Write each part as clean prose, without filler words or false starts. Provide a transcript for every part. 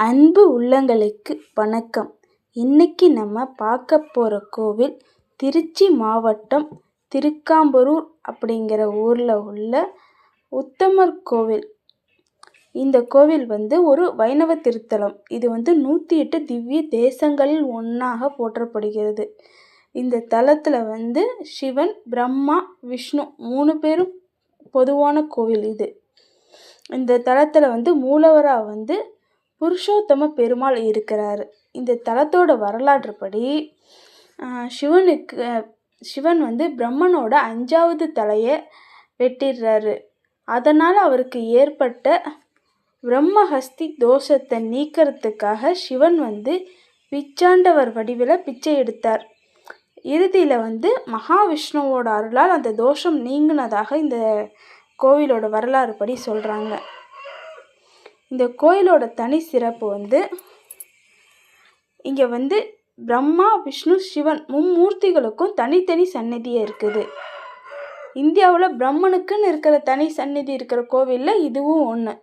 அன்பு உள்ளங்களுக்கு வணக்கம். இன்னைக்கு நம்ம பார்க்க போகிற கோவில் திருச்சி மாவட்டம் திருக்காம்பரூர் அப்படிங்கிற ஊரில் உள்ள உத்தமர் கோவில். இந்த கோவில் ஒரு வைணவ திருத்தலம். இது 108 திவ்ய தேசங்களில் ஒன்றாக போற்றப்படுகிறது. இந்த தலத்தில் சிவன், பிரம்மா, விஷ்ணு 3 பேரும் பொதுவான கோவில் இது. இந்த தலத்தில் மூலவராக புருஷோத்தம பெருமாள் இருக்கிறார். இந்த தலத்தோட வரலாற்றுப்படி சிவன் பிரம்மனோட 5வது தலையை வெட்டிடுறாரு. அதனால் அவருக்கு ஏற்பட்ட பிரம்மஹஸ்தி தோஷத்தை நீக்கிறதுக்காக சிவன் பிச்சாண்டவர் வடிவில் பிச்சை எடுத்தார். இறுதியில் மகாவிஷ்ணுவோட அருளால் அந்த தோஷம் நீங்கினதாக இந்த கோவிலோட வரலாறு படி சொல்கிறாங்க. இந்த கோயிலோட தனி சிறப்பு இங்கே பிரம்மா, விஷ்ணு, சிவன் மும்மூர்த்திகளுக்கும் தனித்தனி சந்நிதியே இருக்குது. இந்தியாவில் பிரம்மனுக்குன்னு இருக்கிற தனி சந்நிதி இருக்கிற கோவிலில் இதுவும் ஒன்று.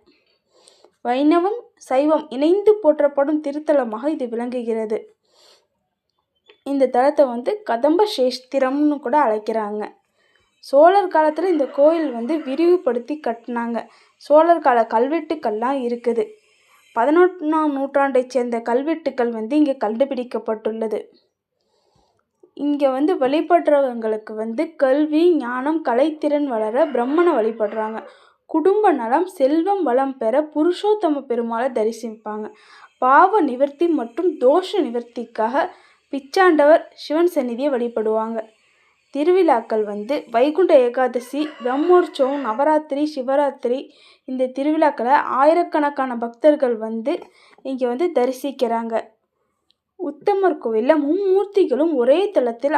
வைணவம், சைவம் இணைந்து போற்றப்படும் திருத்தலமாக இது விளங்குகிறது. இந்த தலத்தை கதம்ப சேஸ்திரம்னு கூட அழைக்கிறாங்க. சோழர் காலத்தில் இந்த கோயில் விரிவுபடுத்தி கட்டினாங்க. சோழர் கால கல்வெட்டுக்கள்லாம் இருக்குது. 11ஆம் நூற்றாண்டை சேர்ந்த கல்வெட்டுக்கள் இங்கே கண்டுபிடிக்கப்பட்டுள்ளது. இங்கே வழிபடுறவங்களுக்கு கல்வி, ஞானம், கலைத்திறன் வளர பிரம்மனை வழிபடுறாங்க. குடும்ப நலம், செல்வம், வளம் பெற புருஷோத்தம பெருமாளை தரிசிப்பாங்க. பாவ நிவர்த்தி மற்றும் தோஷ நிவர்த்திக்காக பிச்சாண்டவர் சிவன் சந்நிதியை வழிபடுவாங்க. திருவிழாக்கள் வைகுண்ட ஏகாதசி, பிரம்மோற்சவம், நவராத்திரி, சிவராத்திரி இந்த திருவிழாக்களை ஆயிரக்கணக்கான பக்தர்கள் இங்கே தரிசிக்கிறாங்க. உத்தமர் கோவிலில் மும்மூர்த்திகளும் ஒரே தலத்தில்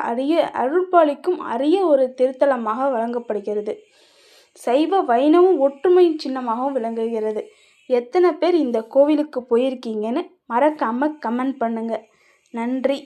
அருள்பாலிக்கும் அரிய ஒரு திருத்தலமாக வழங்கப்படுகிறது. சைவ வைணவம் ஒற்றுமையின் சின்னமாகவும் விளங்குகிறது. எத்தனை பேர் இந்த கோவிலுக்கு போயிருக்கீங்கன்னு மறக்காமல் கமெண்ட் பண்ணுங்கள். நன்றி.